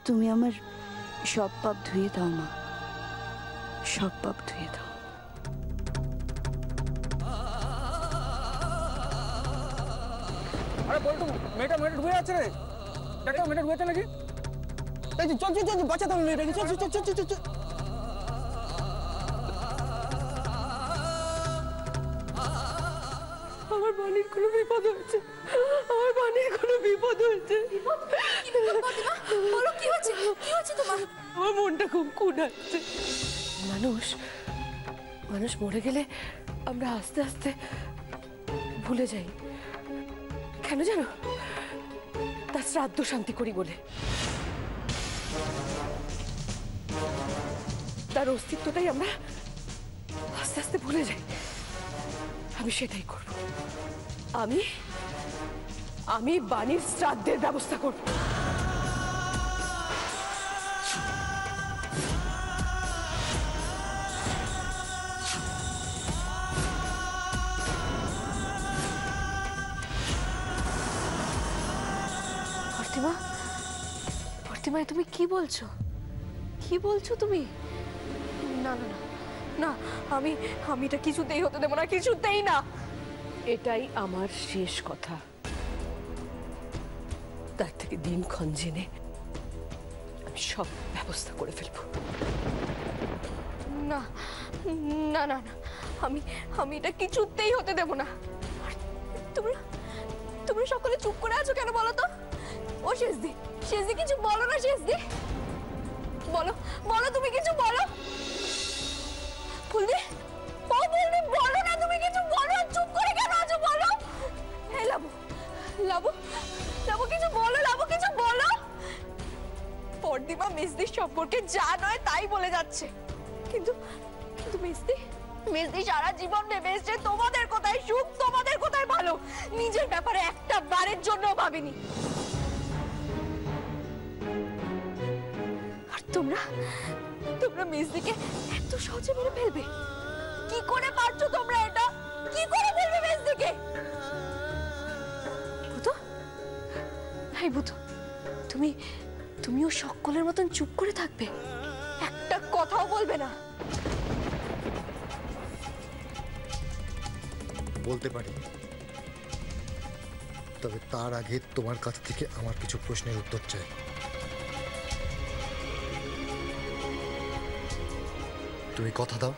তুমি আমার সব পাপ ধুয়ে দাও মা, সব পাপ ধুয়ে দাও। আরে বলটু, মেয়েটা ডুবে যাচ্ছে রে। দেখো মেয়েটা ডুবে যাচ্ছে নাকি? এই চল চল চল, বাঁচাতে হবে মেয়েটাকে। চল চল চল চল চল। আমার বাণীর কোনো বিপদ হয়েছে, আমার বাণীর কোনো বিপদ হয়েছে। বলো কি হচ্ছে, কি হচ্ছে তোমার? আমার মনটা খুব কুড়াচ্ছে। মানুষ মরে গেলে আমরা আস্তে আস্তে ভুলে যাই, কেন জানো? তার শ্রাদ্ধ শান্তি করি বলে। তার অস্তিত্বটাই আমরা আস্তে আস্তে ভুলে যাই। আমি সেটাই করব। আমি বাণীর শ্রাদ্ধের ব্যবস্থা করব। প্রতিমা, তুমি কি বলছো? কি বলছো তুমি? না না না না, আমি এটা কিছুতেই হতে দেবো না, কিছুতেই না। এটাই আমার শেষ কথা। তার থেকে দিনক্ষণ জেনে আমি সব ব্যবস্থা করে ফেলবো। না না না না, আমি এটা কিছুতেই হতে দেবো না। তোমরা সকলে চুপ করে আছো কেন বলো তো? ও শেষদি কিছু বলো না। শেষদি বলো, তুমি কিছু বলো। ফুলদি, ও ফুলদি, বলো না, তুমি কিছু বলো। চুপ করে কেন আছো বলো? হে লাবু, কিছু বলো। লাবু, কিছু বলো। পরদিমা মেজদির সম্পর্কে যা নয় তাই বলে যাচ্ছে, কিন্তু মেজদি সারা জীবন ভেবে এসেছে তোমাদের কোথায় সুখ, তোমাদের কোথায় ভালো। নিজের ব্যাপারে একটা বারের জন্য ভাবিনি। আর তোমরা মেজদিকে এত সহজে মেরে ফেলবে? কি করে পারছো তোমরা এটা? কি করে ফেলবে মেজদিকে? বুধু, হাই বুধু, তুমিও সকলের মতন চুপ করে থাকবে, একটা কথাও বলবে না? বলতে পারি, তবে তার আগে তোমার কাছ থেকে আমার কিছু প্রশ্নের উত্তর চাই। তুমি কথা দাও,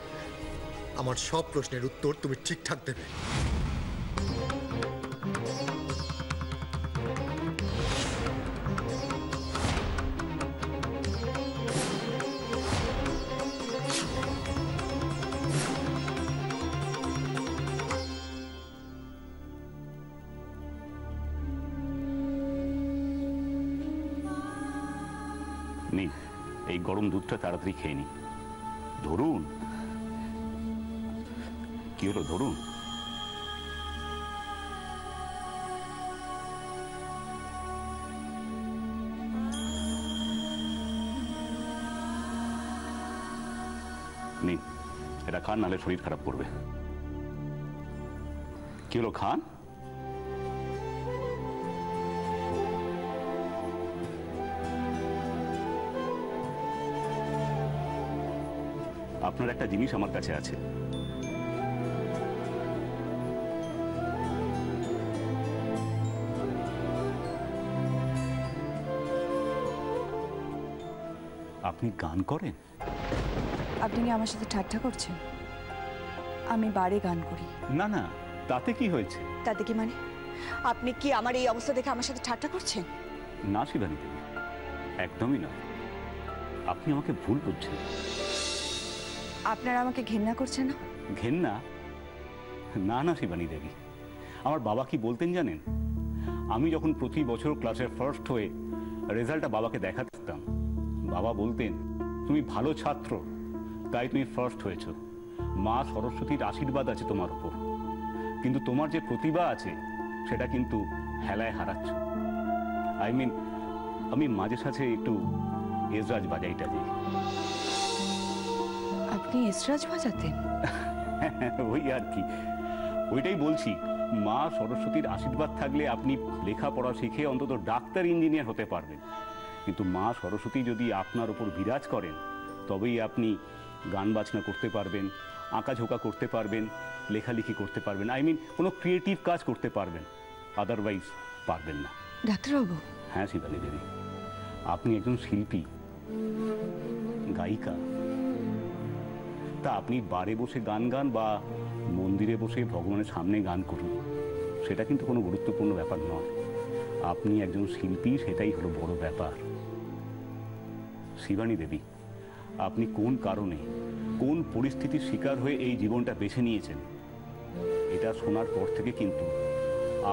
আমার সব প্রশ্নের উত্তর তুমি ঠিকঠাক দেবে। এই গরম দুধটা তাড়াতাড়ি খেয়ে নি। ধরুন, কি হলো? ধরুন। নিন, এটা খান, নাহলে শরীর খারাপ করবে। কি হলো, খান। আপনার একটা জিনিস আমার কাছে আছে। আপনি গান করেন? আপনি কি আমার সাথে ঠাট্টা করছেন? আমি বারে গান করি। না না, তাতে কি হয়েছে? তাতে কি মানে? আপনি কি আমার এই অবস্থা দেখে আমার সাথে ঠাট্টা করছেন? না শিবানী দেবী, একদমই না। আপনি আমাকে ভুল বুঝছেন। আপনারা আমাকে ঘেন্না করছেন না? ঘেন্না? না না শিবানী দেবী, আমার বাবা কি বলতেন জানেন? আমি যখন প্রতি বছর ক্লাসের ফার্স্ট হয়ে রেজাল্টটা বাবাকে দেখাতাম, বাবা বলতেন, তুমি ভালো ছাত্র, তাই তুমি ফার্স্ট হয়েছ। মা সরস্বতীর আশীর্বাদ আছে তোমার উপর, কিন্তু তোমার যে প্রতিভা আছে সেটা কিন্তু হেলায় হারাচ্ছ। আমি মাঝে সাঝে একটু এসরাজ বাজাইটা যাই। আপনি এসরাজ বাজাতেন? ওই আর কি, ওইটাই বলছি। মা সরস্বতীর আশীর্বাদ থাকলে আপনি লেখাপড়া শিখে অন্তত ডাক্তার ইঞ্জিনিয়ার হতে পারবেন, কিন্তু মা সরস্বতী যদি আপনার ওপর বিরাজ করেন তবেই আপনি গান বাজনা করতে পারবেন, আঁকাঝোঁকা করতে পারবেন, লেখালেখি করতে পারবেন, কোনো ক্রিয়েটিভ কাজ করতে পারবেন, আদারওয়াইজ পারবেন না। ডাক্তারবাবু, হ্যাঁ শিবানী দেবী, আপনি একজন শিল্পী, গায়িকা। তা আপনি বারে বসে গান গান বা মন্দিরে বসে ভগবানের সামনে গান করুন, সেটা কিন্তু কোনো গুরুত্বপূর্ণ ব্যাপার নয়। আপনি একজন শিল্পী, সেটাই হলো বড় ব্যাপার। শিবানী দেবী, আপনি কোন কারণে, কোন পরিস্থিতির শিকার হয়ে এই জীবনটা বেছে নিয়েছেন, এটা শোনার পর থেকে কিন্তু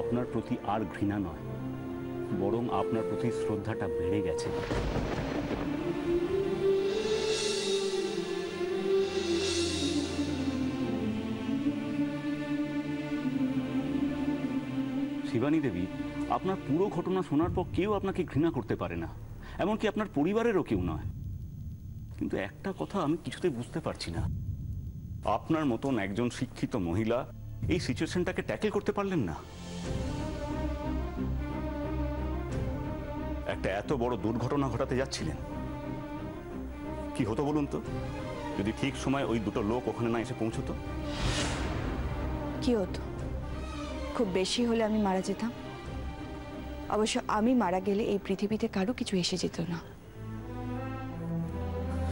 আপনার প্রতি আর ঘৃণা নয়, বরং আপনার প্রতি শ্রদ্ধাটা বেড়ে গেছে। শিবানী দেবী, আপনার পুরো ঘটনা শোনার পর কেউ আপনাকে ঘৃণা করতে পারে না, এমনকি আপনার পরিবারেরও কেউ নয়। কিন্তু একটা কথা আমি কিছুতেই বুঝতে পারছি না, আপনার মতন একজন শিক্ষিত মহিলা এই সিচুয়েশনটাকে ট্যাকেল করতে পারলেন না। একটা এত বড় দুর্ঘটনা ঘটাতে যাচ্ছিলেন, কি হতো বলুন তো যদি ঠিক সময় ওই দুটো লোক ওখানে না এসে পৌঁছতো? কি হতো? খুব বেশি হলে আমি মারা যেতাম। অবশ্য আমি মারা গেলে এই পৃথিবীতে কারো কিছু এসে যেত না।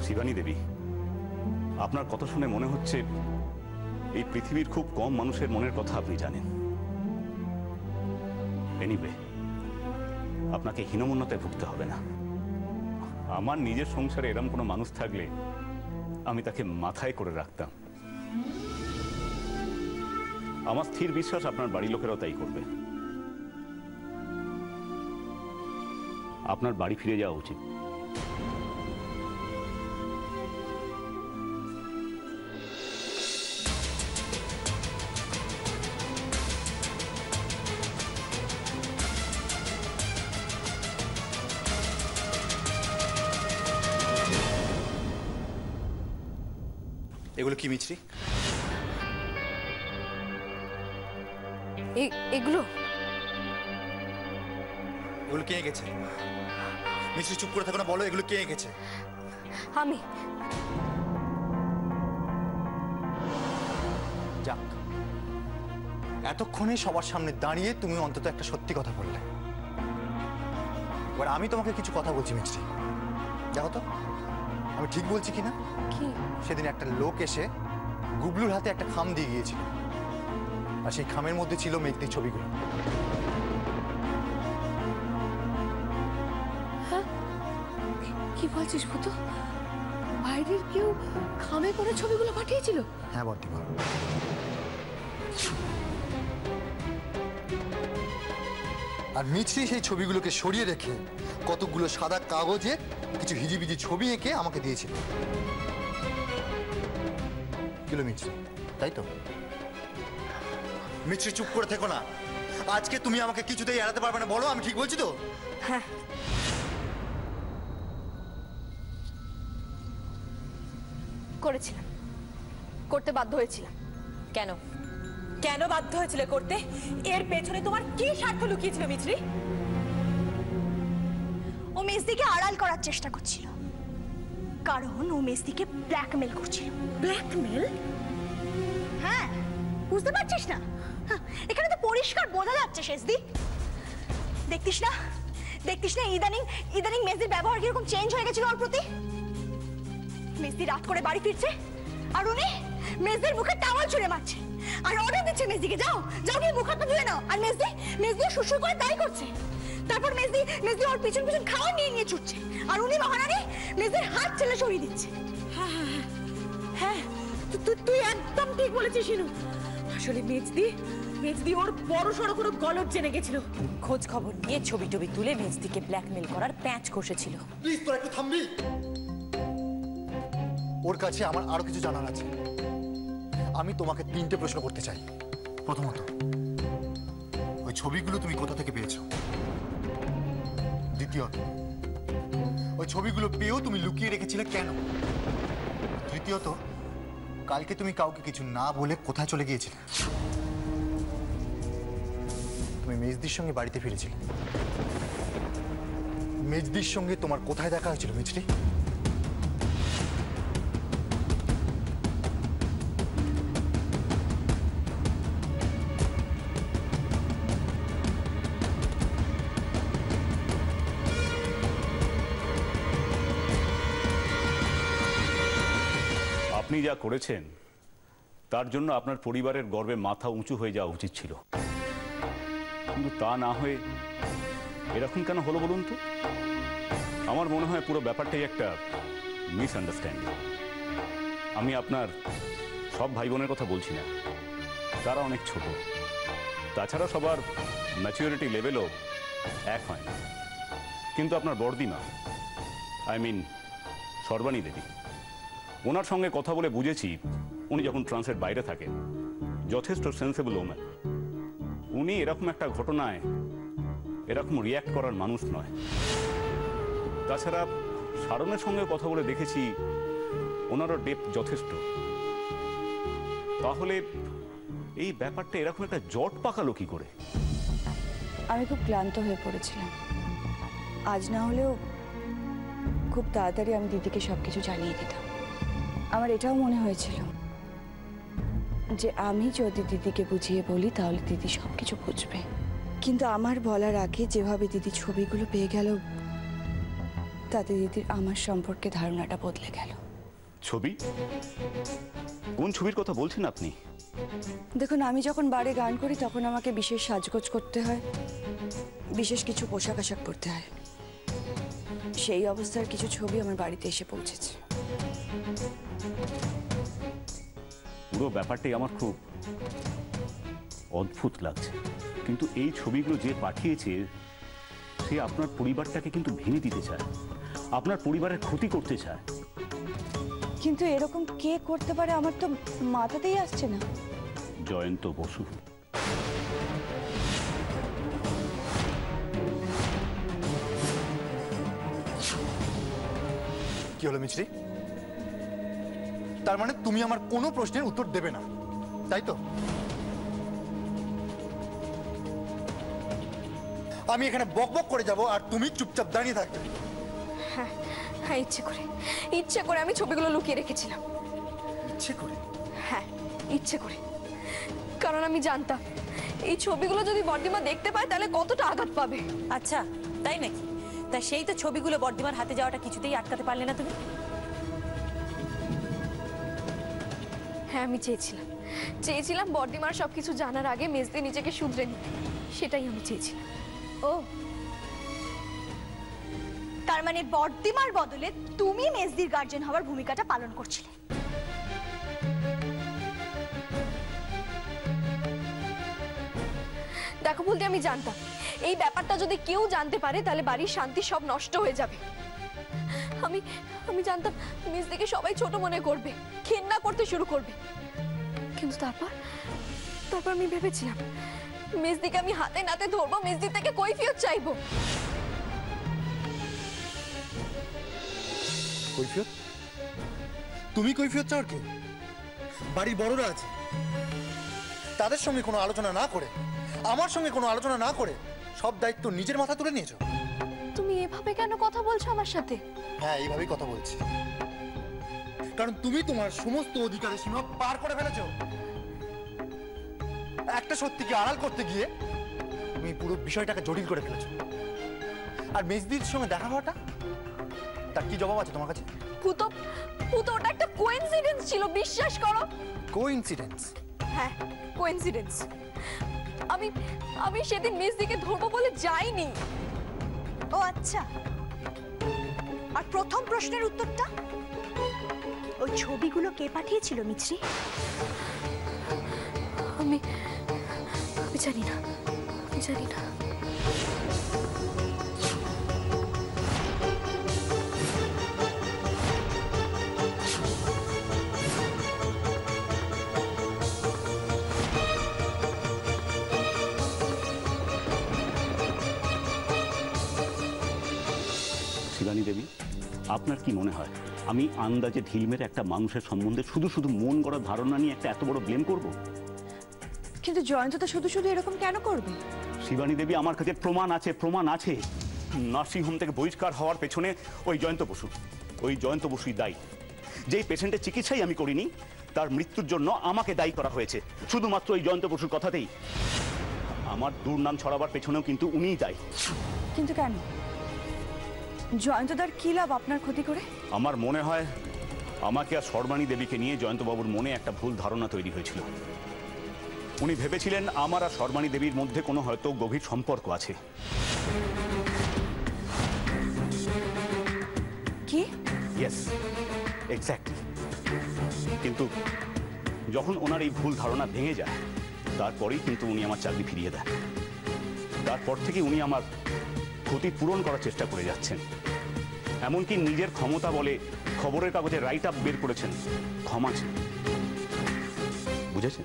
শিবানী দেবী, আপনার কথা শুনে মনে হচ্ছে এই পৃথিবীর খুব কম মানুষের মনের কথা আপনি জানেন। এনিওয়ে, আপনাকে হীনমন্যতায় ভুগতে হবে না। আমার নিজের সংসারে এরকম কোনো মানুষ থাকলে আমি তাকে মাথায় করে রাখতাম। আমার স্থির বিশ্বাস আপনার বাড়ির লোকেরাও তাই করবে। আপনার বাড়ি ফিরে যাওয়া উচিত। এগুলো কি মিছরি? এগুলো এগুলো কে এঁকেছে? মিছরি চুপ করে থাকো না, বলো এগুলো কে এঁকেছে? আমি। যাক, এতক্ষণে সবার সামনে দাঁড়িয়ে তুমি অন্তত একটা সত্যি কথা বললে। এবার আমি তোমাকে কিছু কথা বলছি মিছরি, দেখো তো আমি ঠিক বলছি কিনা। কি? সেদিন একটা লোক এসে গুবলুর হাতে একটা খাম দিয়ে গিয়েছিল, আর সেই খামের মধ্যে ছিল মেঘদির ছবিগুলো। হ্যাঁ, কি বলছিস ভূত? বাইরের কেউ খামে করে ছবিগুলো পাঠিয়েছিল? হ্যাঁ বর্তিমা, আর মিছরি সেই ছবিগুলোকে সরিয়ে রেখে কতগুলো সাদা কাগজে কিছু হিজিবিজি ছবি এঁকে আমাকে দিয়েছিল। কিলো মিছরি, তাই তো? মিছরি চুপ করে থেকো না, আজকে তুমি আমাকে কিছুতেই এড়াতে পারবে না, বলো আমি ঠিক বলছি তো? হ্যাঁ। করেছিলাম, করতে বাধ্য হয়েছিলাম। কেন কেন বাধ্য হয়েছিলে করতে? এর পেছনে তোমার কি স্বার্থ লুকিয়েছিল মিছরি? ও মেজদিকে আড়াল করার চেষ্টা করছিল, কারণ ও মেজদিকে ব্ল্যাকমেল করছিল। ব্ল্যাকমেল? হ্যাঁ, বুঝতে পারছিস না? হ্যাঁ, এখানে তো পরিষ্কার বোঝা যাচ্ছে শেষদি। দেখতিস না ইদানিং মেজদির ব্যবহার কিরকম চেঞ্জ হয়ে গেছিল ওর প্রতি। মেজদি রাত করে বাড়ি ফিরছে আর উনি মেজদির মুখে টাওয়াল ছুঁড়ে মারছে আর অর্ডার দিচ্ছে মেজদিকে, যাও গিয়ে মুখ হাত ধুয়ে নাও। আর মেজদি শুশুর করে তাই করছে। তারপর মেজদি ওর পিছন খাওয়া নিয়ে ছুটছে আর উনি মহারানী মেজদির হাত ছেলে সরিয়ে দিচ্ছে। হ্যাঁ, তুই একদম ঠিক বলেছিস শিনু। আসলে মেজদি ওর বড় সড়ো কোনো গলদ জেনে গেছিল, খোঁজ খবর নিয়ে ছবি টবি তুলে মেজদিকে ব্ল্যাকমেল করার প্যাঁচ কষেছিল। প্লিজ তোরা একটু থামবি? ওর কাছে আমার আরো কিছু জানার আছে। আমি তোমাকে 3টে প্রশ্ন করতে চাই। প্রথমত, ওই ছবিগুলো তুমি কোথা থেকে পেয়েছো? দ্বিতীয়ত, ওই ছবিগুলো পেয়েও তুমি লুকিয়ে রেখেছিলে কেন? তৃতীয়ত, কালকে তুমি কাউকে কিছু না বলে কোথায় চলে গিয়েছিলে? তুমি মেজদির সঙ্গে বাড়িতে ফিরেছিলে, মেজদির সঙ্গে তোমার কোথায় দেখা হয়েছিল মিছরি? আপনি যা করেছেন তার জন্য আপনার পরিবারের গর্বে মাথা উঁচু হয়ে যাওয়া উচিত ছিল, কিন্তু তা না হয়ে এরকম কেন হলো বলুন তো? আমার মনে হয় পুরো ব্যাপারটাই একটা মিসআন্ডারস্ট্যান্ডিং। আমি আপনার সব ভাই বোনের কথা বলছি না, তারা অনেক ছোট, তাছাড়া সবার ম্যাচুরিটি লেভেলও এক হয় না। কিন্তু আপনার বড়দিমা, আই মিন সর্বাণী দেবী, ওনার সঙ্গে কথা বলে বুঝেছি উনি যখন ট্রান্সের বাইরে থাকেন যথেষ্ট সেন্সেবল ওম্যান। উনি এরকম একটা ঘটনায় এরকম রিয়্যাক্ট করার মানুষ নয়। তাছাড়া শারনের সঙ্গে কথা বলে দেখেছি ওনারও ডেপথ যথেষ্ট। তাহলে এই ব্যাপারটা এরকম একটা জট পাকালো কি করে? আমি খুব ক্লান্ত হয়ে পড়েছিলাম। আজ না হলেও খুব তাড়াতাড়ি আমি দিদিকে সবকিছু জানিয়ে দিতাম। আমার এটাও মনে হয়েছিল যে আমি যদি দিদিকে বুঝিয়ে বলি তাহলে দিদি সবকিছু বুঝবে। কিন্তু আমার বলার আগে যেভাবে দিদি ছবিগুলো পেয়ে গেল তাতে দিদির আমার সম্পর্কে ধারণাটা বদলে গেল। ছবি? কোন ছবির কথা বলছেন আপনি? দেখুন, আমি যখন বারে গান করি তখন আমাকে বিশেষ সাজগোজ করতে হয়, বিশেষ কিছু পোশাক আশাক পরতে হয়। সেই অবস্থার কিছু ছবি আমার বাড়িতে এসে পৌঁছেছে। পুরো ব্যাপারটাই আমার খুব অদ্ভুত লাগছে। কিন্তু এই ছবিগুলো যে পাঠিয়েছে সে আপনার পরিবারটাকে কিন্তু ভেঙে দিতে চায়, আপনার পরিবারের ক্ষতি করতে চায়। কিন্তু এরকম কে করতে পারে আমার তো মাথাতেই আসছে না। জয়ন্ত বসু। কি হলো মিছরি? তার মানে তুমি আমার কোনো প্রশ্নের উত্তর দেবে না, তাই তো? আমি এখানে বকবক করে যাব আর তুমি চুপচাপ দাঁড়িয়ে থাকবে। হ্যাঁ হ্যাঁ, ইচ্ছে করে আমি ছবিগুলো লুকিয়ে রেখেছিলাম। ইচ্ছে করে? হ্যাঁ, ইচ্ছে করে। কারণ আমি জানতাম এই ছবিগুলো যদি বর্দিমা দেখতে পায় তাহলে কতটা আঘাত পাবে। আচ্ছা, তাই নাকি? তা সেই তো ছবিগুলো বর্দিমার হাতে যাওয়াটা কিছুতেই আটকাতে পারলে না তুমি? হ্যাঁ, আমি চেয়েছিলাম বর্দিমার সবকিছু জানার আগে মেজদি নিজেকে শুধরে নিতে। সেটাই আমি চেয়েছিলাম। ও, তার মানে বর্দিমার বদলে তুমি মেজদির গার্জেন হওয়ার ভূমিকাটা পালন করছিলে। দেখো বলতে, আমি জানতাম এই ব্যাপারটা যদি কেউ জানতে পারে তাহলে বাড়ির শান্তি সব নষ্ট হয়ে যাবে। আমি জানতাম মেজদিকে সবাই ছোট মনে করবে, ঘেন্না করতে শুরু করবে। কিন্তু তারপর আমি ভেবেছিলাম মেজদিকে আমি হাতে নাতে ধরবো, মেজদি থেকে কৈফিয়ত চাইবো। কৈফিয়ত? তুমি কৈফিয়ত চাও কে? বাড়ির বড়রা আছে, তাদের সঙ্গে কোনো আলোচনা না করে, আমার সঙ্গে কোনো আলোচনা না করে সব দায়িত্ব নিজের মাথা তুলে নিয়েছো। তুমি এভাবে কেন কথা বলছো আমার সাথে? হ্যাঁ, এইভাবেই কথা বলছি, কারণ তুমি তোমার সমস্ত অধিকারের সীমা পার করে ফেলেছো। একটা সত্যিকে আড়াল করতে গিয়ে তুমি পুরো বিষয়টাকে জটিল করে ফেলেছো। আর মেজদির সঙ্গে দেখা হওয়াটা, তার কি জবাব আছে তোমার কাছে? পুতো ওটা একটা কোইন্সিডেন্স ছিল, বিশ্বাস করো। কোইন্সিডেন্স? হ্যাঁ, কোইন্সিডেন্স। আমি সেদিন মেজদিকে ধরবো বলে যাইনি। ও আচ্ছা, আর প্রথম প্রশ্নের উত্তরটা? ওই ছবিগুলো কে পাঠিয়েছিল মিছরি? আমি জানি না। শিবানী দেবী, আপনার কি মনে হয় আমি আন্দাজে ঢিল মেরে একটা মানুষের সম্বন্ধে শুধু মন গড়া ধারণা নিয়ে একটা এত বড় ব্লেম করব? কিন্তু জয়ন্ত তো শুধু এরকম কেন করবে? শিবানী দেবী, আমার কাছে প্রমাণ আছে। নার্সিংহোম থেকে বহিষ্কার হওয়ার পেছনে ওই জয়ন্ত বসুই দায়ী। যেই পেশেন্টের চিকিৎসাই আমি করিনি, তার মৃত্যুর জন্য আমাকে দায়ী করা হয়েছে শুধুমাত্র ওই জয়ন্ত বসুর কথাতেই। আমার দুর্নাম ছড়াবার পেছনেও কিন্তু উনিই দায়ী। কিন্তু কেন? জয়ন্তদার কি লাভ আপনার ক্ষতি করে? আমার মনে হয় আমাকে আর সর্বাণী দেবীকে নিয়ে জয়ন্তবাবুর মনে একটা ভুল ধারণা তৈরি হয়েছিল। উনি ভেবেছিলেন আমার আর সর্বাণী দেবীর মধ্যে কোনো হয়তো গভীর সম্পর্ক আছে। কি? Yes, exactly. কিন্তু যখন ওনার এই ভুল ধারণা ভেঙে যায়, তারপরেই কিন্তু উনি আমার চাকরি ফিরিয়ে দেন। তারপর থেকে উনি আমার ক্ষতি পূরণ করার চেষ্টা করে যাচ্ছেন। এমনকি নিজের ক্ষমতা বলে খবরের কাগজে রাইট আপ বের করেছেন ক্ষমা চেয়ে। বুঝেছেন?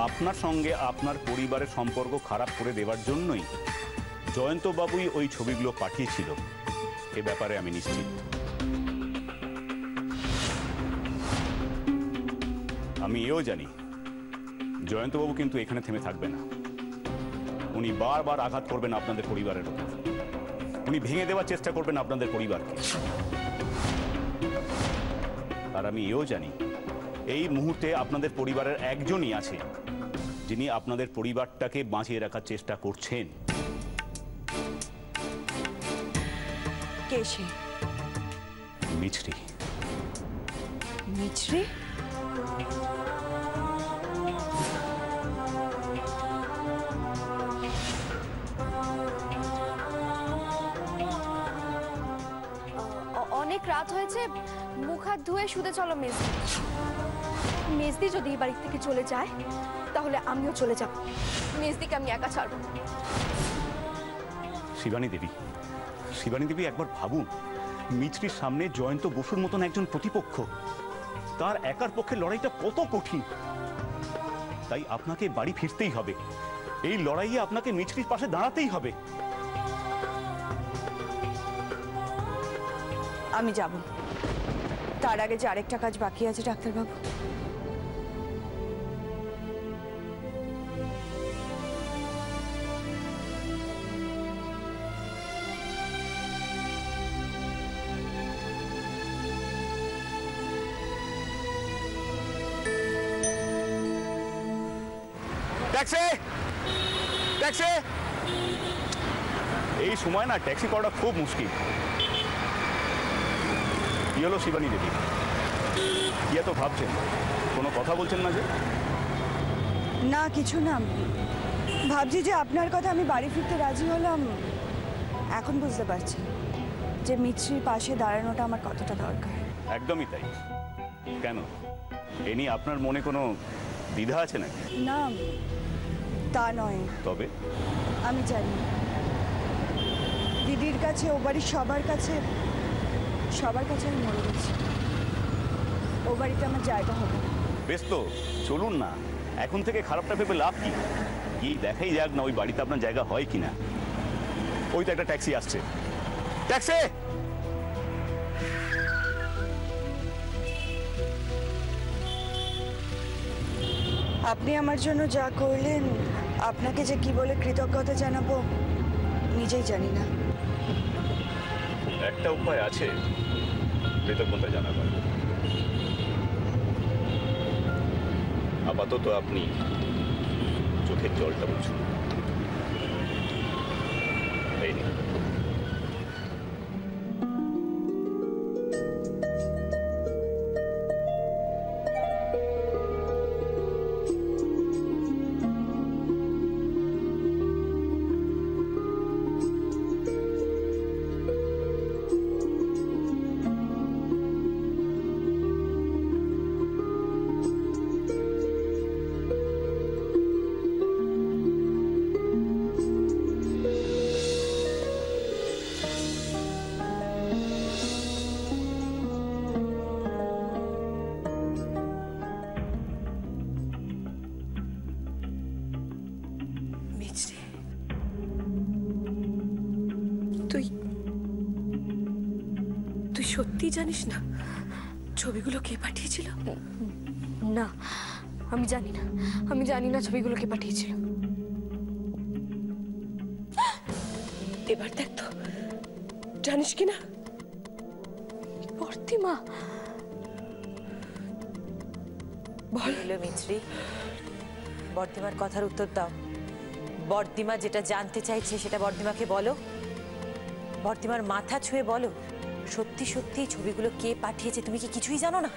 আপনার সঙ্গে আপনার পরিবারের সম্পর্ক খারাপ করে দেওয়ার জন্যই জয়ন্তবাবুই ওই ছবিগুলো পাঠিয়েছিল, এ ব্যাপারে আমি নিশ্চিত। আমি এও জানি জয়ন্তবাবু কিন্তু এখানে থেমে থাকবে না। উনি বারবার আঘাত করবেন আপনাদের পরিবারের উপর। উনি ভেঙে দেওয়ার চেষ্টা করবেন আপনাদের পরিবারকে। আর আমি এও জানি এই মুহূর্তে আপনাদের পরিবারের একজনই আছে যিনি আপনাদের পরিবারটাকে বাঁচিয়ে রাখার চেষ্টা করছেন। কে সে? মিছরি। মিছরি? অনেক রাত হয়েছে, মুখ হাত ধুয়ে শুতে চলো মেজদি। মেজদি যদি এই বাড়ি থেকে চলে যায় তাহলে আমিও চলে যাব। মেজদিকে আমি একা ছাড়বো না। শিবানী দেবী একবার ভাবুন, মিছরির সামনে জয়ন্ত বসুর মতন একজন প্রতিপক্ষ, তার একার পক্ষে লড়াইটা কত কঠিন। তাই আপনাকে বাড়ি ফিরতেই হবে। এই লড়াইয়ে আপনাকে মিছরির পাশে দাঁড়াতেই হবে। আমি যাব। তার আগে যে আরেকটা কাজ বাকি আছে ডাক্তারবাবু। ট্যাক্সি! ট্যাক্সি! এই সময় না ট্যাক্সি করাটা খুব মুশকিল। কি হলো শিবানী দেবী? কি এত ভাবছেন? কোনো কথা বলছেন না যে? না, কিছু না। ভাবছি যে আপনার কথা আমি বাড়ি ফিরতে রাজি হলাম, এখন বুঝতে পারছি যে মিছরির পাশে দাঁড়ানোটা আমার কতটা দরকার। একদমই তাই। কেন, এ নিয়ে আপনার মনে কোনো দ্বিধা আছে নাকি? না, তা নয়। তবে আমি জানি দিদির কাছে, ও বাড়ির সবার কাছে আমি মরে গেছি। ও বাড়িতে আমার জায়গা হবে না। বেশ তো, চলুন না। এখন থেকে খারাপটা ভেবে লাভ কি? গিয়ে দেখাই যাক না ওই বাড়িতে আপনার জায়গা হয় কিনা। ওই তো একটা ট্যাক্সি আসছে। ট্যাক্সি! আপনি আমার জন্য যা করলেন, আপনাকে যে কি বলে কৃতজ্ঞতা জানাবো নিজেই জানি না। একটা উপায় আছে কৃতজ্ঞতা জানাবার। আপাতত আপনি চোখের জলটা মুছুন। এই নিন। মিছরি, তুই সত্যি জানিস না ছবিগুলো কে পাঠিয়েছিল? না, আমি জানি না। আমি জানি না ছবিগুলো কে পাঠিয়েছিল। এবার দেখ তো, জানিস কি না বর্তিমা? বলো মিছরি, বর্দিমার কথার উত্তর দাও। বর্দিমা যেটা জানতে চাইছে সেটা বর্দিমাকে বলো। বর্দিমার মাথা ছুঁয়ে বলো, সত্যি সত্যি ছবিগুলো কে পাঠিয়েছে তুমি কি কিছুই জানো না?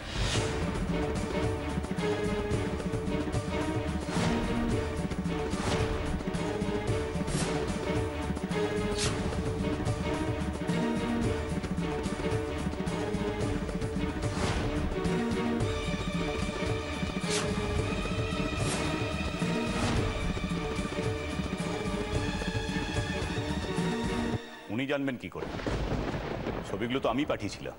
উনি জানবেন কি করে? ছবিগুলো তো আমি পাঠিয়েছিলাম।